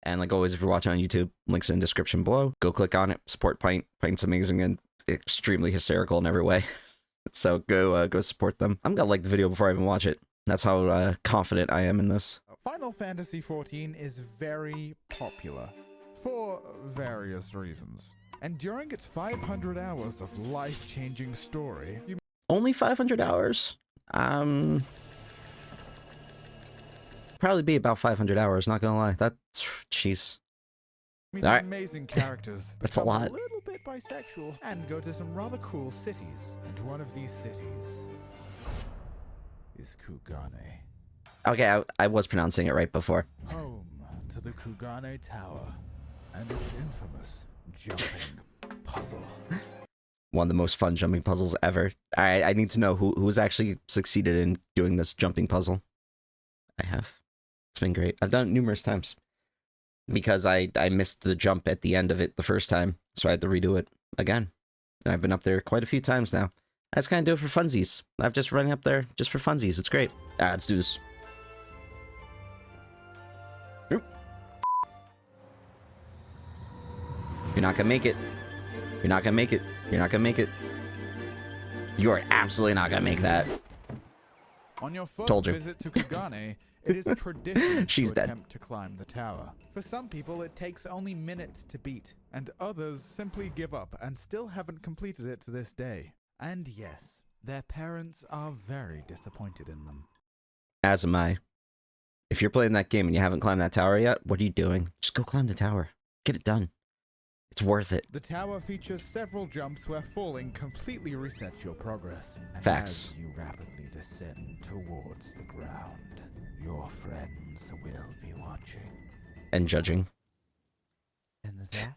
And like always, if you're watching on YouTube, links in the description below. Go click on it. Support Pint. Pint's amazing and extremely hysterical in every way. So go support them. I'm gonna like the video before I even watch it. That's how confident I am in this. Final Fantasy XIV is very popular for various reasons. And during its 500 hours of life-changing story, Only 500 hours? Probably be about 500 hours, not gonna lie. That's... jeez. meet All right. amazing characters. That's a lot. A little bit bisexual and go to some rather cool cities. And one of these cities is Kugane. Okay, I was pronouncing it right before. Home to the Kugane Tower and its infamous jumping puzzle. One of the most fun jumping puzzles ever. Alright, I need to know who's actually succeeded in doing this jumping puzzle. I have. It's been great. I've done it numerous times. Because I missed the jump at the end of it the first time, so I had to redo it again. And I've been up there quite a few times now. I just kind of do it for funsies. I'm just running up there just for funsies. It's great. Alright, let's do this. Oop. You're not gonna make it. You're not gonna make it. You're not gonna make it. You are absolutely not gonna make that. On your first Told you. visit to Kugane, it is tradition She's to dead. attempt to climb the tower. For some people, it takes only minutes to beat, and others simply give up and still haven't completed it to this day. And yes, their parents are very disappointed in them. As am I. If you're playing that game and you haven't climbed that tower yet, what are you doing? Just go climb the tower. Get it done. It's worth it. The tower features several jumps where falling completely resets your progress. And Facts. as you rapidly descend towards the ground, your friends will be watching. And judging. And that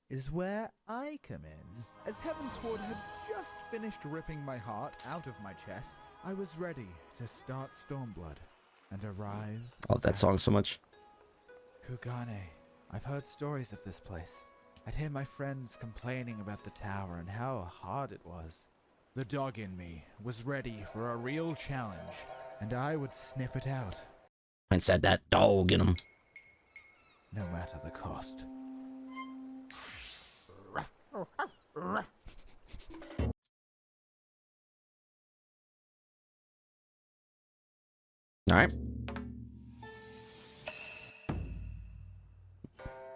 is where I come in. As Heavensward had just finished ripping my heart out of my chest, I was ready to start Stormblood and arrive. I love that song so much. Kugane. I've heard stories of this place. I'd hear my friends complaining about the tower and how hard it was. The dog in me was ready for a real challenge, and I would sniff it out, Pint said that dog in him. no matter the cost. Alright.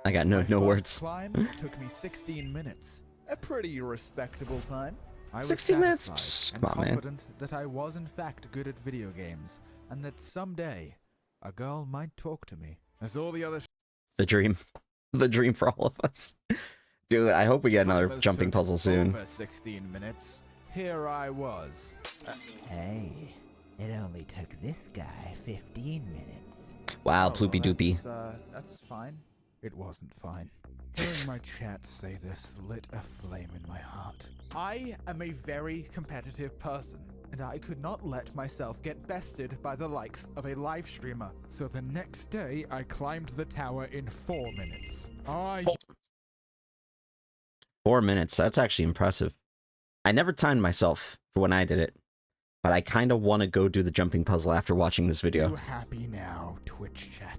I got no My first words. climb took me 16 minutes. A pretty respectable time. I was 16 minutes? satisfied Come and on, man. confident that I was in fact good at video games, and that someday a girl might talk to me. As all the other The dream. The dream for all of us. Dude, I hope we get another climbers jumping took puzzle soon. Over 16 minutes. Here I was. Hey, it only took this guy 15 minutes. Wow, Oh, ploopy well, doopy. That's fine. It wasn't fine. Hearing my chat say this lit a flame in my heart. I am a very competitive person, and I could not let myself get bested by the likes of a live streamer. So the next day, I climbed the tower in 4 minutes. 4 minutes. That's actually impressive. I never timed myself for when I did it, but I kind of want to go do the jumping puzzle after watching this You video. happy now, Twitch chat?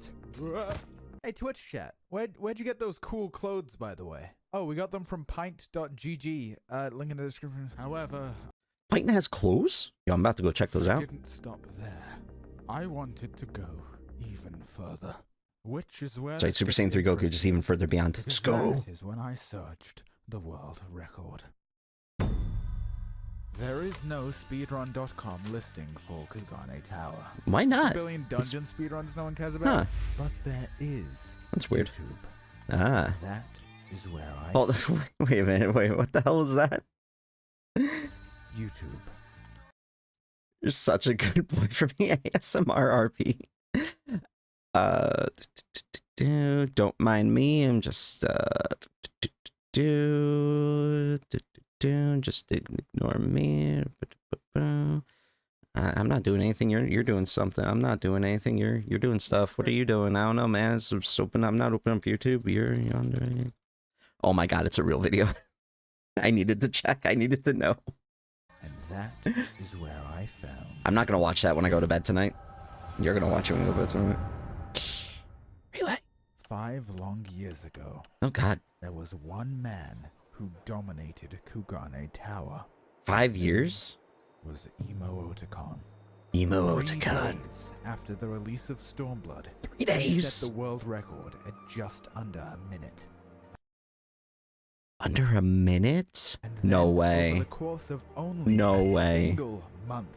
Hey, Twitch chat, where'd you get those cool clothes, by the way? Oh, we got them from pint.gg, link in the description. However, Pint has clothes? Yo, I'm about to go check those I out. didn't stop there. I wanted to go even further, which is where... Sorry, the Super Saiyan 3 Goku just even further beyond. because Just go! that is when I searched the world record. There is no speedrun.com listing for Kugane Tower. Why not? Billion dungeon speedruns no one cares about. Huh. But there is That's weird. YouTube. Ah. That is where I Hold wait a minute, wait, what the hell is that? YouTube. You're such a good boy for me, ASMR RP. Don't mind me, I'm just, just ignore me. I'm not doing anything, you're doing something. I'm not doing anything, you're doing stuff. What are you doing? I don't know, man, it's just open, I'm not opening up YouTube, you're on doing. Oh my god, it's a real video. I needed to check, I needed to know. And that is where I found... I'm not gonna watch that when I go to bed tonight. You're gonna watch it when you go to bed tonight. Relay. 5 long years ago, Oh God. there was one man who dominated Kugane Tower. 5 years? Was Emo Otakon. Emo 3 Otakon. days after the release of Stormblood, 3 he days. set the world record at just under a minute. Under a minute? And No then, way. Over the course of only No a way. single month,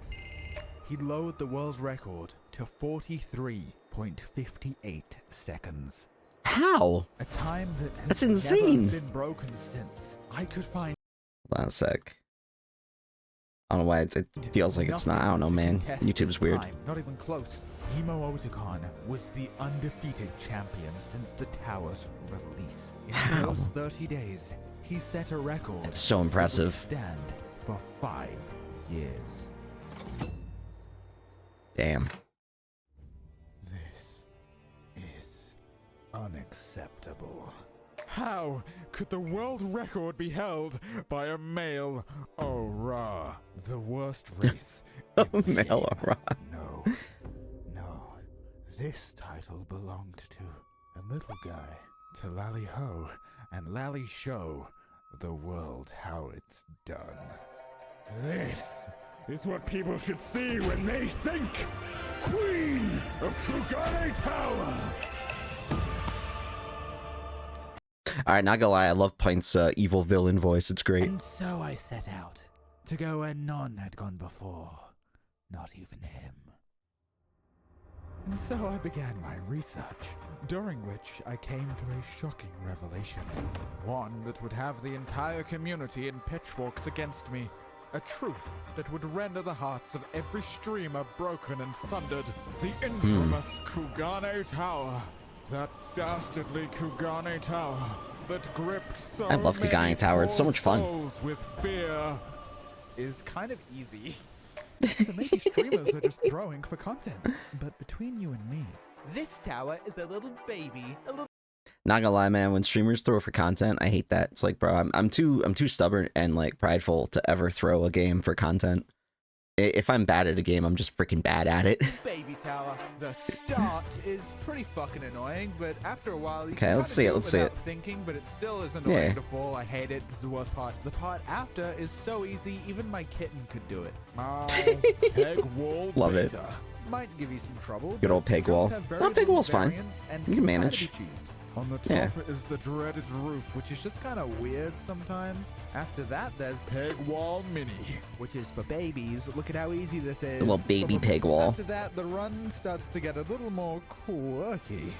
he lowered the world record to 43.58 seconds. How? A time that has That's insane. never been broken since. I could find Hold on a sec. I don't know why it feels like it's not. I don't know, man. YouTube's weird. time, not even close. Emo Otakon was the undefeated champion since the tower's release. In How? those 30 days, he set a record. That's so that would impressive. Stand for 5 years. Damn. This is unacceptable. How could the world record be held by a male Ora? The worst race. A in the male game. Ora. No. This title belonged to a little guy. To Lally Ho and Lally show the world how it's done. This is what people should see when they think Queen of Kugane Tower. Alright, not gonna lie, I love Pint's evil villain voice. It's great. And so I set out to go where none had gone before, not even him. And so I began my research, during which I came to a shocking revelation. One that would have the entire community in pitchforks against me. A truth that would render the hearts of every streamer broken and sundered. The infamous Kugane Tower. That dastardly Kugane Tower that gripped so I love many Kugane Tower. It's so poor much fun. souls with fear. Is kind of easy. So maybe streamers are just throwing for content. But between you and me, this tower is a little baby, a little. Not gonna lie, man. When streamers throw for content, I hate that. It's like, bro, I'm too stubborn and like prideful to ever throw a game for content. If I'm bad at a game, I'm just freaking bad at it. Baby tower. The start is pretty fucking annoying, but after a while, you Okay, can let's see it, let's see it. Thinking, but it still is annoying Yeah. to fall. I hate it. This is the worst part. The part after is so easy, even my kitten could do it. Oh, peg wall. Love it. beta. Might give you some trouble. Good but old peg jumps wall. have very Well, peg little wall's fine. variance and You can can manage. kinda be cheesed. On the top Yeah. is the dreaded roof, which is just kind of weird sometimes. After that, there's Peg Wall Mini, which is for babies. Look at how easy this is. The little baby peg wall. After that, the run starts to get a little more quirky.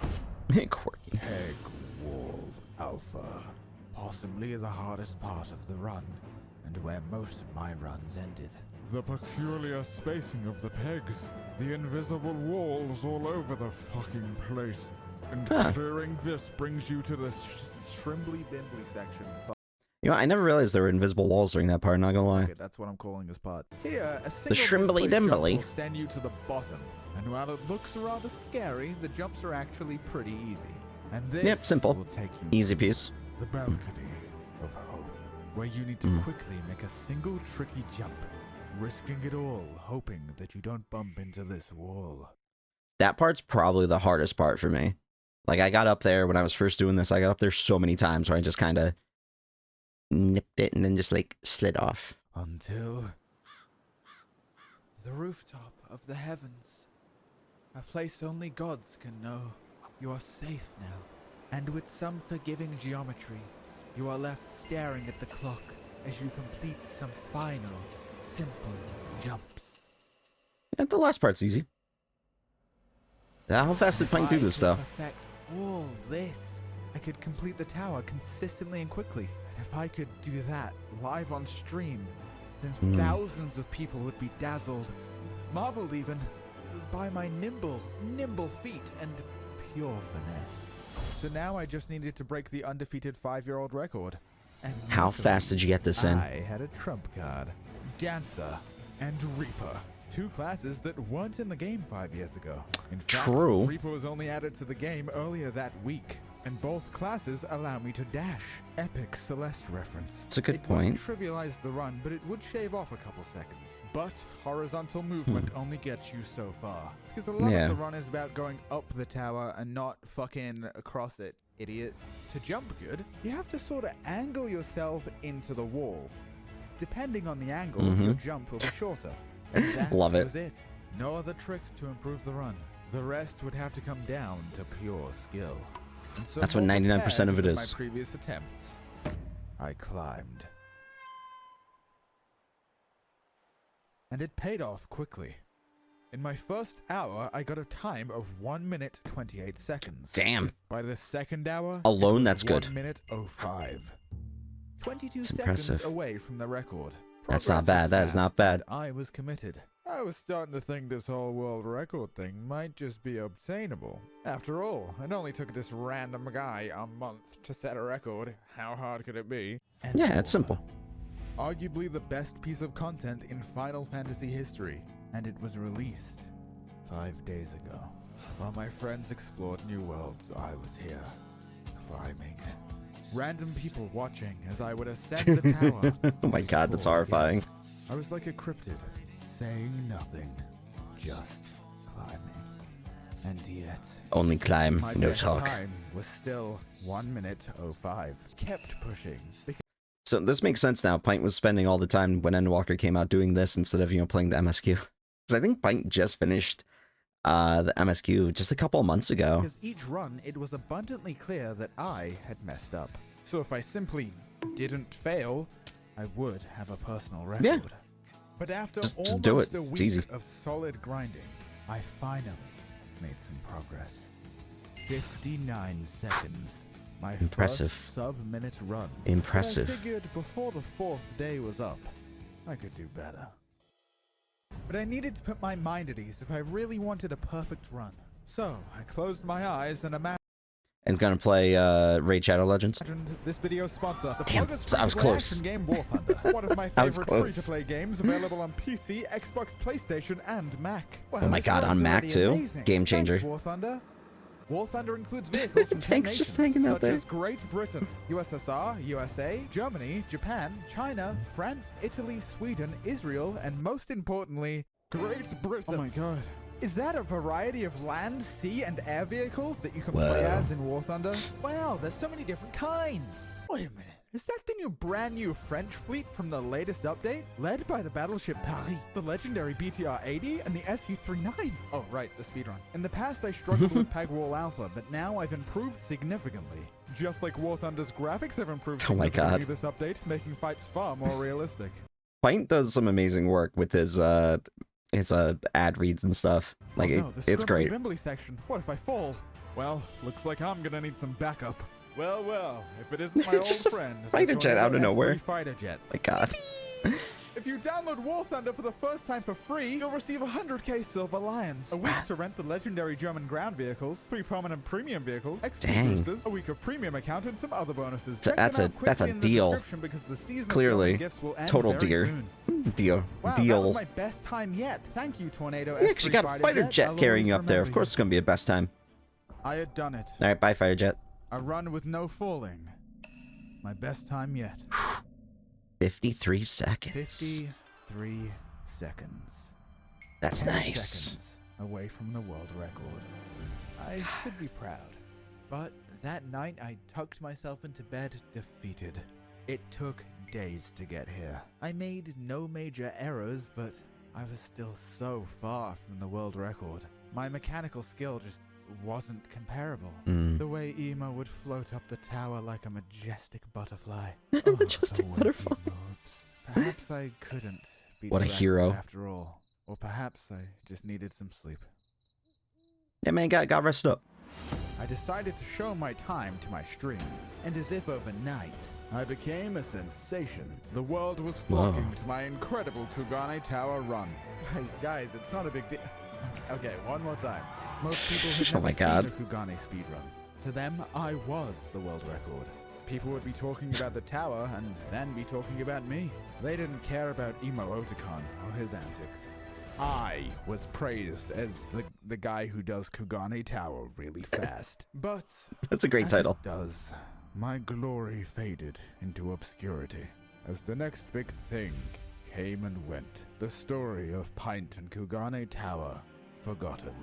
Quirky. Peg Wall Alpha. Possibly the hardest part of the run, and where most of my runs ended. The peculiar spacing of the pegs. The invisible walls all over the fucking place. And Huh. clearing this brings you to the Shrimbly Bimbly section. You know, I never realized there were invisible walls during that part. Not gonna lie. Okay, that's what I'm calling this part. Here, a single Shrimbly displaced jump Dimbly. will send you to the bottom. And while it looks rather scary, the jumps are actually pretty easy. And this Yep, simple. will take you Easy piece. to the balcony of hope, where you need to quickly make a single tricky jump, risking it all, hoping that you don't bump into this wall. That part's probably the hardest part for me. Like, I got up there when I was first doing this. I got up there so many times where I just kind of nipped it and then just like slid off. Until the rooftop of the heavens, a place only gods can know. You are safe now, and with some forgiving geometry, you are left staring at the clock as you complete some final, simple jumps. Yeah, the last part's easy. How fast did Pint do this, though? If I could perfect all this, I could complete the tower consistently and quickly. If I could do that live on stream, then thousands of people would be dazzled, marveled even, by my nimble feet and pure finesse. So now I just needed to break the undefeated 5-year-old record. And How fast did you get this in? I had a trump card. Dancer and Reaper. 2 classes that weren't in the game 5 years ago. In fact, True. Reaper was only added to the game earlier that week. And both classes allow me to dash. Epic Celeste reference. It's a good It point. wouldn't trivialize the run, but it would shave off a couple seconds. But horizontal movement only gets you so far. Because a lot Yeah. of the run is about going up the tower and not fucking across it, idiot. To jump good, you have to sort of angle yourself into the wall. Depending on the angle, your jump will be shorter. And that Love it. was it. No other tricks to improve the run. The rest would have to come down to pure skill. And so That's what more 99% of it prepared is. than my previous attempts, I climbed. And it paid off quickly. In my first hour, I got a time of 1 minute 28 seconds. Damn. By the second hour, Alone, it was that's good. 1 minute 05. 22 It's seconds impressive. away from the record. That's not Progress bad. was That is fast, not bad. and I was committed. I was starting to think this whole world record thing might just be obtainable. After all, it only took this random guy a month to set a record. How hard could it be? And Yeah, it's simple. arguably the best piece of content in Final Fantasy history. And it was released 5 days ago. While my friends explored new worlds, I was here, climbing. Random people watching as I would ascend the tower. Oh my god, that's horrifying. I was like a cryptid, saying nothing, just climbing. And yet, Only climb, my no best talk. time was still 1 minute 05. Kept pushing. So this makes sense now. Pint was spending all the time when Endwalker came out doing this instead of, playing the MSQ. Because I think Pint just finished the MSQ just a couple of months ago. Because each run, it was abundantly clear that I had messed up. So if I simply didn't fail, I would have a personal record. Yeah. But after Just almost do it. a It's week easy. of solid grinding, I finally made some progress. 59 seconds. My Impressive. first sub-minute run. Impressive. But I figured before the 4th day was up, I could do better. But I needed to put my mind at ease if I really wanted a perfect run. So I closed my eyes and imagined And it's gonna play Raid Shadow Legends. this video's sponsor, the Damn, Plugger's I was free-to-play close. action game War Thunder. One of my I was favorite close. free-to-play games available on PC, Xbox, PlayStation, and Mac. Well, Oh my this god, run on is Mac already too? amazing. Game changer. Thanks, War Thunder. War Thunder includes vehicles from 10 Tanks just nations, hanging out such there. as Great Britain, USSR, USA, Germany, Japan, China, France, Italy, Sweden, Israel, and most importantly, Great Britain. Oh my god. Is that a variety of land, sea, and air vehicles that you can play Whoa. as in War Thunder? Wow, there's so many different kinds. Wait a minute. Is that the brand new French fleet from the latest update? Led by the battleship Paris, the legendary BTR-80, and the SU-39? Oh, right, the speedrun. In the past, I struggled with Pegwall Alpha, but now I've improved significantly. Just like War Thunder's graphics have improved Oh my significantly god. this update, making fights far more realistic. Pint does some amazing work with his ad reads and stuff. Like Oh no, the it's great. Bimbly section. What if I fall? Well, looks like I'm gonna need some backup. Well, if it isn't my It's old just a friend, the fighter jet out of Tornado nowhere. F3 fighter jet. My god. If you download War Thunder for the first time for free, you'll receive 100k Silver Lions, a week to rent the legendary German ground vehicles, 3 prominent premium vehicles, extra Dang. boosters, a week of premium account, and some other bonuses. So Check them that's out a quickly in the deal. description because the season of Clearly. German gifts will end Total very deer. soon. Deal. Wow, that Deal. was my best time yet. Thank you, Tornado. You actually F3 got a fighter jet I'll carrying you always up there. Of remember course it's gonna be a best time. I had done it. Alright, bye fighter jet. A run with no falling. My best time yet. 53 seconds. 53 seconds. That's 10 nice. seconds away from the world record. I should be proud. But that night I tucked myself into bed defeated. It took days to get here. I made no major errors, but I was still so far from the world record. My mechanical skill just wasn't comparable. Mm. The way Emo would float up the tower like a majestic butterfly. Majestic the way butterfly. he moves. Perhaps I couldn't beat What a the record hero. after all. Or perhaps I just needed some sleep. Yeah, man, got rested up. I decided to show my time to my stream, and as if overnight, I became a sensation. The world was flocking Whoa. to my incredible Kugane Tower run. Guys, it's not a big deal. Okay, one more time. Most people had Oh my never God. seen a Kugane speedrun. To them, I was the world record. People would be talking about the tower and then be talking about me. They didn't care about Emo Otakon or his antics. I was praised as the guy who does Kugane Tower really fast. But That's a great as title. it does, my glory faded into obscurity as the next big thing came and went. The story of Pint and Kugane Tower forgotten.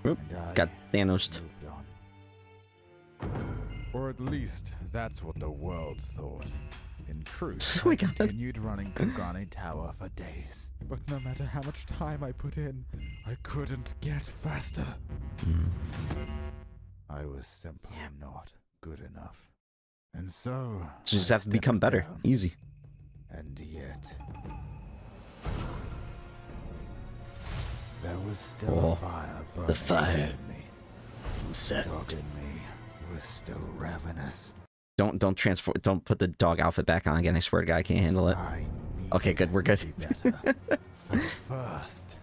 Oop, And I got Thanos. moved on. Or at least that's what the world thought. In truth, Oh my I God. continued running Kugane Tower for days. But no matter how much time I put in, I couldn't get faster. I was simply not good enough. And so So you just I have to become stepped better. down. Easy. And yet there was still Oh, a fire burning the fire. within me. So Dog in me was still ravenous. don't transfer. Don't put the dog outfit back on again. I swear to God, I can't handle it. I Okay, good. We're good. needed to be better. So first,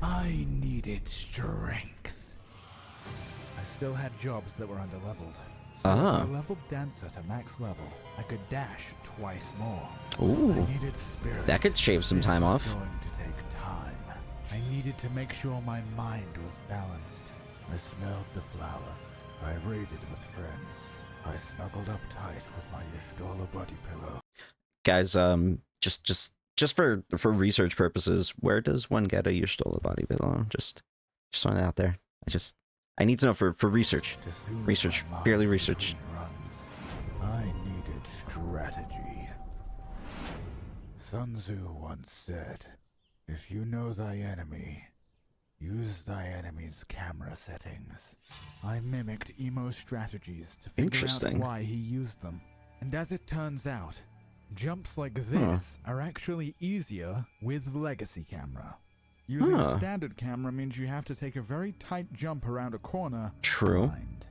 I needed strength. I still had jobs that were underleveled. So Ah. if I leveled Dancer to max level, I could dash twice more. Ooh, I needed spirit. that could shave some This time was off. going to take time. I needed to make sure my mind was balanced. I smelled the flowers. I raided with friends. I snuggled up tight with my Ishtola body pillow. Guys, just for research purposes, where does one get a Yushtola body pillow? Just throwing it out there. I need to know for research. To soothe Research, my mind purely research. between runs, I needed strategy. Sun Tzu once said, "If you know thy enemy, use thy enemy's camera settings." I mimicked Emo's strategies to figure out Interesting. why he used them. And as it turns out, jumps like this are actually easier with Legacy camera. Using Huh. standard camera means you have to take a very tight jump around a corner. True. Blind.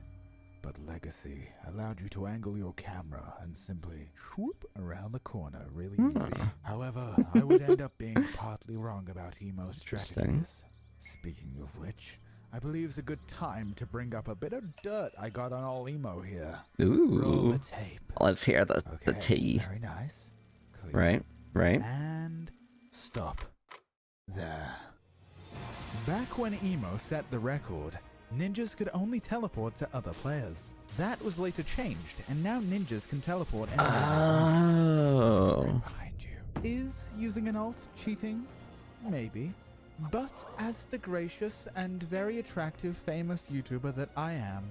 But Legacy allowed you to angle your camera and simply swoop around the corner really easy. However, I would end up being partly wrong about Emo's Interesting. strategies. Speaking of which, I believe it's a good time to bring up a bit of dirt I got on all Emo here. Roll Ooh, the tape. let's hear the Okay, tea. very nice. Clear. Right, right. And stop. There. Back when Emo set the record, ninjas could only teleport to other players. That was later changed, and now ninjas can teleport anywhere. Oh, Behind you. Is using an alt cheating? Maybe. But as the gracious and very attractive famous YouTuber that I am,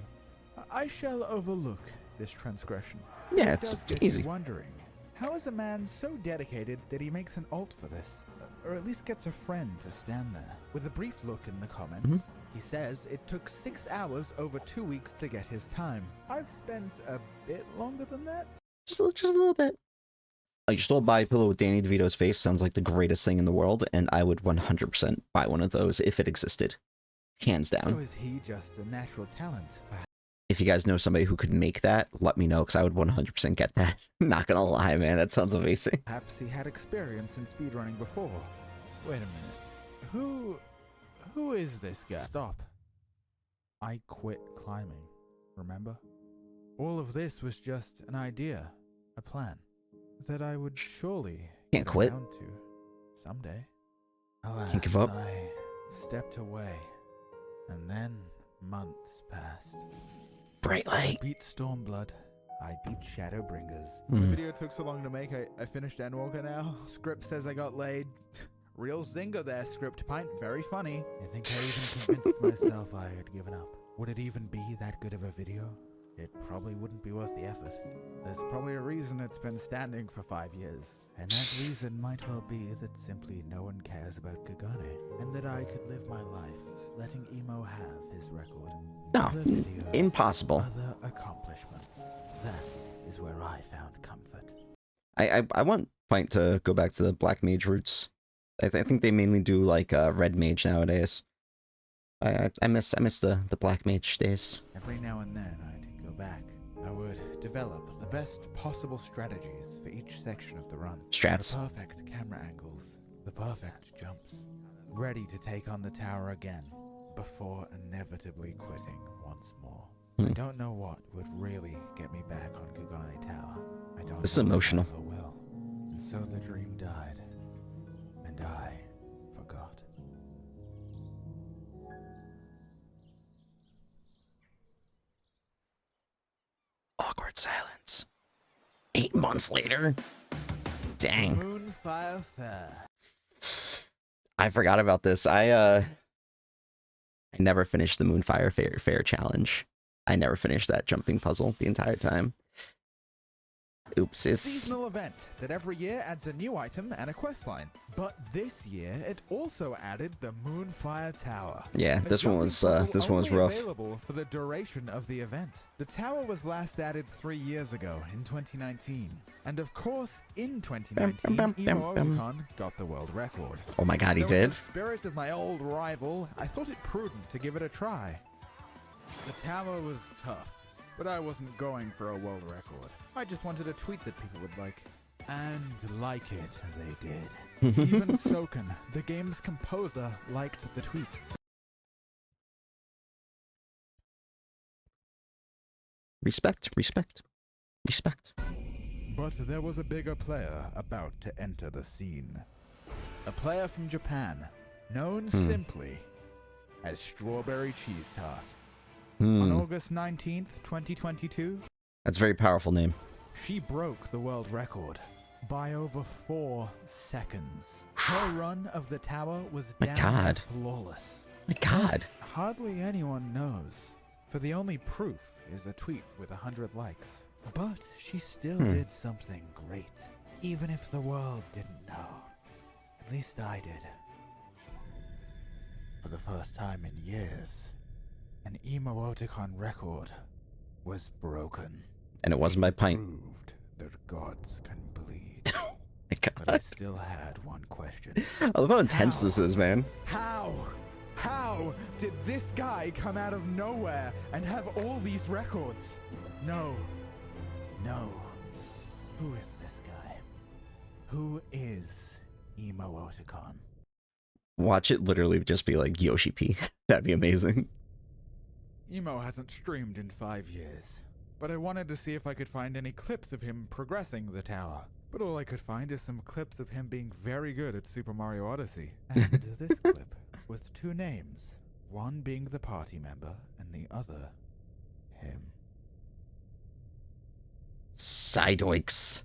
I shall overlook this transgression. yeah, It it's does get you easy. wondering, how is a man so dedicated that he makes an alt for this? Or at least gets a friend to stand there? With a brief look in the comments, he says it took 6 hours over 2 weeks to get his time. I've spent a bit longer than that. Just a little bit. You stole a body pillow with Danny DeVito's face. Sounds like the greatest thing in the world, and I would 100% buy one of those if it existed. Hands So down. is he just a natural talent? If you guys know somebody who could make that, let me know, because I would 100% get that. Not gonna lie, man, that sounds amazing. Perhaps he had experience in speedrunning before. Wait a minute. Who is this guy? Stop. I quit climbing, remember? All of this was just an idea, a plan, that I would surely Can't get quit. around to someday. Alas, Can't give up. I stepped away, and then months passed. Bright I light. beat Stormblood. I beat Shadowbringers. Hmm. The video took so long to make, I finished Endwalker now. Script says I got laid. Real zinger there, Script Pint. Very funny. I think I even convinced myself I had given up. Would it even be that good of a video? It probably wouldn't be worth the effort. There's probably a reason it's been standing for 5 years. And that reason might well be that simply no one cares about Kagane. And that I could live my life letting Emo have his record. No, Other videos, impossible. Other accomplishments. That is where I found comfort. I want Pint to go back to the Black Mage roots. I think they mainly do like Red Mage nowadays. I miss the Black Mage days. Every now and then I'd go back. I would develop the best possible strategies for each section of the run. Strats. The perfect camera angles, the perfect jumps. Ready to take on the tower again, before inevitably quitting once more. I don't know what would really get me back on Kugane Tower. I don't This is know if emotional. I ever will. And so the dream died. And I forgot. Awkward silence. 8 months later. Dang. Moonfire Fair. I forgot about this. I never finished the Moonfire Fair challenge. I never finished that jumping puzzle the entire time. Oopsies. Seasonal event that every year adds a new item and a quest line. But this year, it also added the Moonfire Tower. Yeah, this one was rough. Available for the duration of the event. The tower was last added 3 years ago in 2019, and of course, in 2019, Emo Oticon got the world record. Oh my god, he So did. in the spirit of my old rival, I thought it prudent to give it a try. The tower was tough, but I wasn't going for a world record. I just wanted a tweet that people would like. And like it, they did. Even Soken, the game's composer, liked the tweet. Respect, respect, respect. But there was a bigger player about to enter the scene. A player from Japan, known simply as Strawberry Cheese Tart. On August 19th, 2022, That's a very powerful name. she broke the world record by over 4 seconds. Her run of the tower was My damn God. flawless. My god. Hardly anyone knows, for the only proof is a tweet with 100 likes. But she still did something great, even if the world didn't know. At least I did. For the first time in years, an Emo Oticon record was broken. And it wasn't by Pint. Proved that gods can bleed. Oh my But I god. still had one question. I love how intense this is, man. How did this guy come out of nowhere and have all these records? No. Who is this guy? Who is Emo Oticon? Watch it literally just be like Yoshi P. That'd be amazing. Emo hasn't streamed in 5 years, but I wanted to see if I could find any clips of him progressing the tower. But all I could find is some clips of him being very good at Super Mario Odyssey. And this clip with 2 names, one being the party member and the other him. Sideoiks.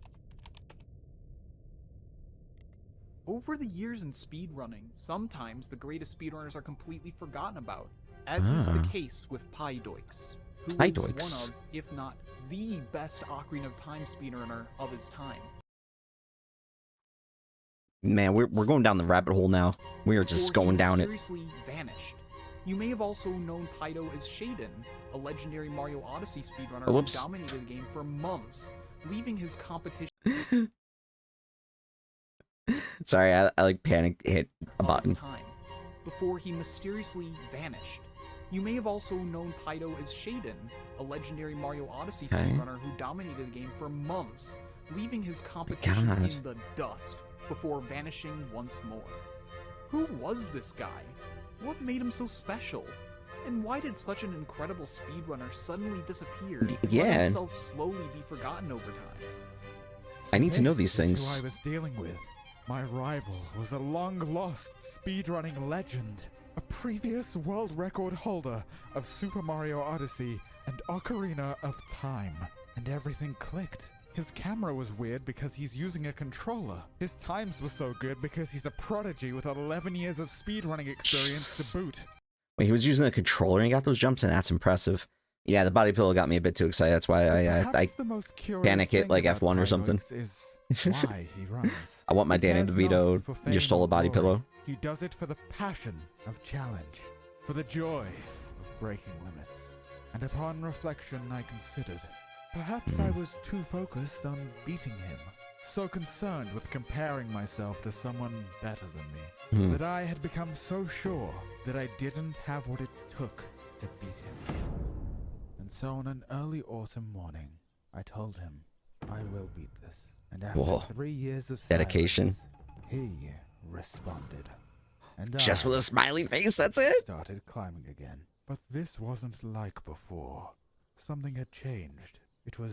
Over the years in speedrunning, sometimes the greatest speedrunners are completely forgotten about, as is the case with Pydoix, who was one of, if not the best Ocarina of Time speedrunner of his time. Man, we're going down the rabbit hole now. We are just going down it. Mysteriously vanished. You may have also known Pydo as Shaden, a legendary Mario Odyssey speedrunner who dominated the game for months, leaving his competition. Sorry, I like panic hit a button. Time, before he mysteriously vanished. You may have also known Pydo as Shaden, a legendary Mario Odyssey speedrunner who dominated the game for months, leaving his competition in the dust before vanishing once more. Who was this guy? What made him so special? And why did such an incredible speedrunner suddenly disappear and let himself slowly be forgotten over time? I need to know these This is things. who I was dealing with. My rival was a long-lost speedrunning legend, a previous world record holder of Super Mario Odyssey and Ocarina of Time. And everything clicked. His camera was weird because he's using a controller. His times were so good because he's a prodigy with 11 years of speedrunning experience to boot. Wait, he was using a controller and he got those jumps, and that's impressive. Yeah, the body pillow got me a bit too excited. That's why I panic hit like F1 or something. Why he runs. I want my Danny DeVito. You just stole a body pillow. He does it for the passion of challenge, for the joy of breaking limits. And upon reflection, I considered, perhaps I was too focused on beating him, so concerned with comparing myself to someone better than me, that I had become so sure that I didn't have what it took to beat him. And so on an early autumn morning, I told him, I will beat this. And after 3 years of dedication, silence, he responded. And just with a smiley face, that's it? Started climbing again. But this wasn't like before. Something had changed. It was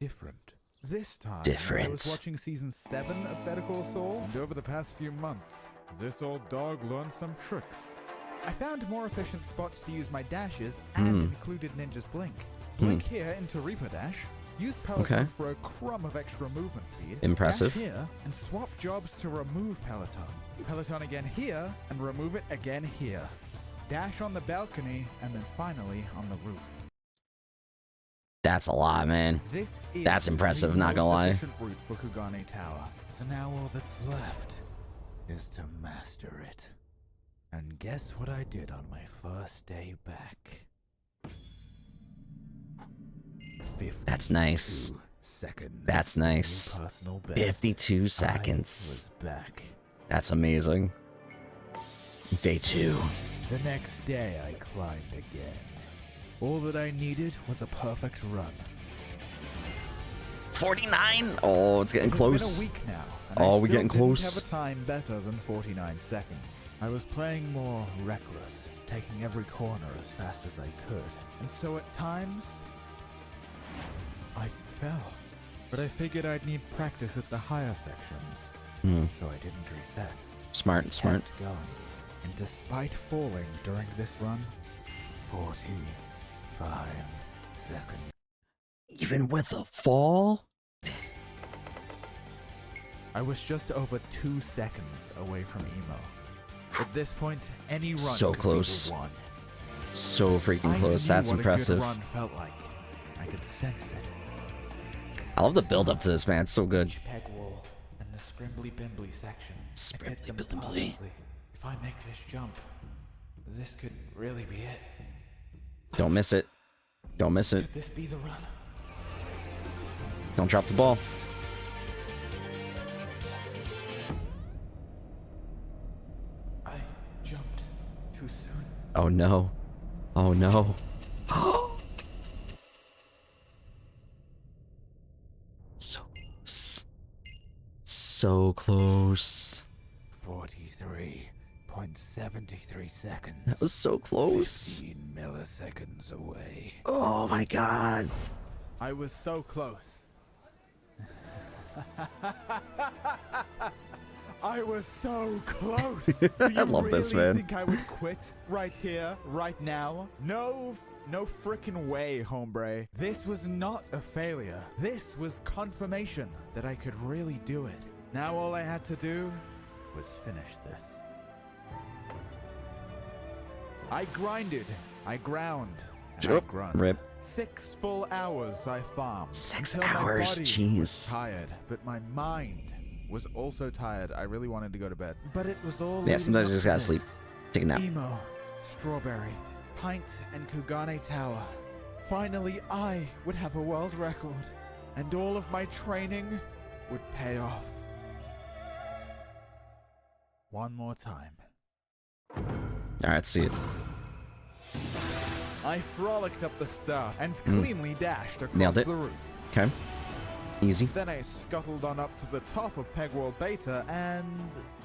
different. This time, I was watching Season 7 of Better Call Saul, and over the past few months, this old dog learned some tricks. I found more efficient spots to use my dashes and included Ninja's Blink. Blink here into Reaper Dash. Use Peloton Okay. for a crumb of extra movement speed. Impressive. Dash here and swap jobs to remove Peloton. Peloton again here and remove it again here. Dash on the balcony and then finally on the roof. That's a lot, man. This is That's impressive, the not gonna most lie. efficient route for Kugane Tower. So now all that's left is to master it. And guess what I did on my first day back? 52 That's nice. seconds. That's nice. New personal best. 52 I seconds. was back. That's amazing. Day 2. The next day I climbed again. All that I needed was a perfect run. 49. Oh, it's getting It's close. been a week now, and Oh, I we're still getting didn't close. have a time better than 49 seconds. I was playing more reckless, taking every corner as fast as I could. And so at times, I fell. But I figured I'd need practice at the higher sections, Hmm. so I didn't reset. Smart, smart. Kept going. And despite falling during this run, 45 seconds. Even with a fall? I was just over 2 seconds away from emo. At this point, any run So could be close. the one. So freaking I close. knew That's what impressive. A good run felt like. I could sense it. I love the build up to this, man. It's so good. Each peg wall and the scrimbly bimbly section. I Scrimbly hit them bimbly. perfectly. If I make this jump, this could really be it. Don't miss it. Don't miss it. Could this be the run? Don't drop the ball. I jumped too soon. Oh no. Oh no. So close. So close. 43.73 seconds. That was so close. 15 milliseconds away. Oh my god. I was so close. I was so close. I love this, man. Think I would quit right here, right now? No frickin' way, hombre. This was not a failure. This was confirmation that I could really do it. Now all I had to do was finish this. I grinded, I ground, and I Yup. grunt. Rip. 6 full hours I farmed. 6 until my hours, body jeez. was tired, but my mind was also tired. I really wanted to go to bed. But it was all Yeah, leading sometimes you up just to gotta this. sleep. Take a nap. Emo, Strawberry, Pint, and Kugane Tower. Finally, I would have a world record, and all of my training would pay off. One more time. Alright, let's see it. I frolicked up the staff and cleanly dashed across Nailed it. the roof. Okay. Easy. Then I scuttled on up to the top of Pegwall Beta and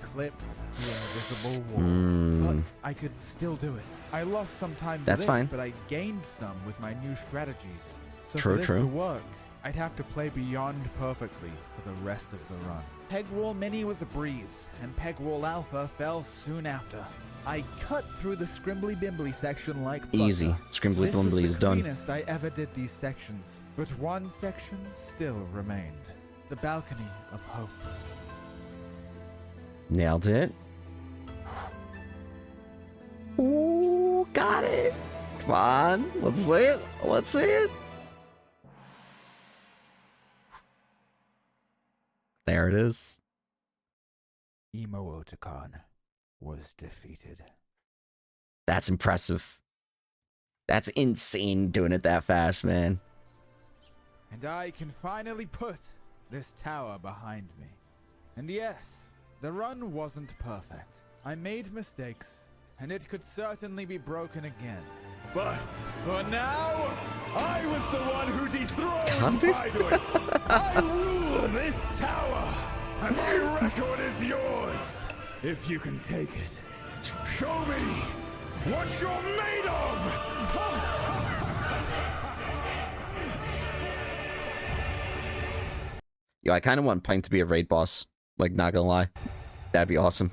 clipped the invisible wall. But I could still do it. I lost some time to That's this, fine. but I gained some with my new strategies. So True, for this true. to work, I'd have to play beyond perfectly for the rest of the run. Pegwall Mini was a breeze, and Pegwall Alpha fell soon after. I cut through the scrimbly bimbly section like butter. Easy. Scrimbly This was Blumbly is the done. cleanest I ever did these sections, but one section still remained. The balcony of hope. Nailed it. Ooh, got it. Come on. Let's see it. Let's see it. There it is. Emo Otakon was defeated. That's impressive. That's insane doing it that fast, man. And I can finally put this tower behind me. And yes, the run wasn't perfect. I made mistakes, and it could certainly be broken again. But for now, I was the one who dethroned Context? Pydoid. I rule this tower, and my record is yours. If you can take it, show me what you're made of! Yo, I kind of want Pint to be a raid boss. Like, not gonna lie. That'd be awesome.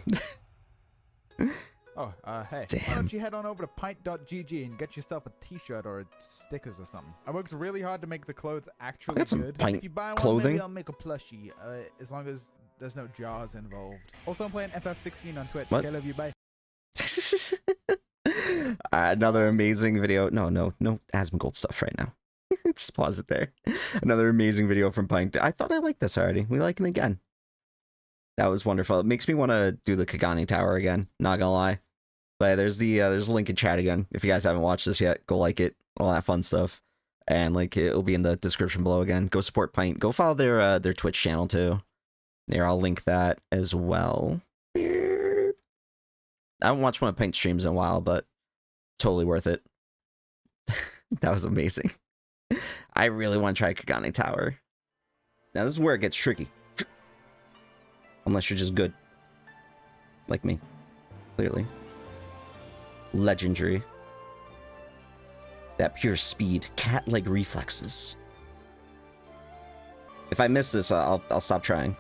Oh, hey. Damn. Why don't you head on over to pint.gg and get yourself a t-shirt or stickers or something? I worked really hard to make the clothes actually got some good. Pint If you buy one, clothing. maybe I'll make a plushie, as long as there's no jars involved. Also, I'm playing FF16 on Twitch. What? Okay, love you, bye. Another amazing video. No Asmongold stuff right now. Just pause it there. Another amazing video from Pint. I thought I liked this already. We like it again. That was wonderful. It makes me want to do the Kagani Tower again. Not gonna lie. But there's a link in chat again. If you guys haven't watched this yet, go like it. All that fun stuff. And like it'll be in the description below again. Go support Pint. Go follow their Twitch channel too. There, I'll link that as well. I haven't watched one of Pint streams in a while, but totally worth it. That was amazing. I really want to try Kagane Tower. Now this is where it gets tricky. Unless you're just good. Like me. Clearly. Legendary. That pure speed. Cat-like reflexes. If I miss this, I'll stop trying.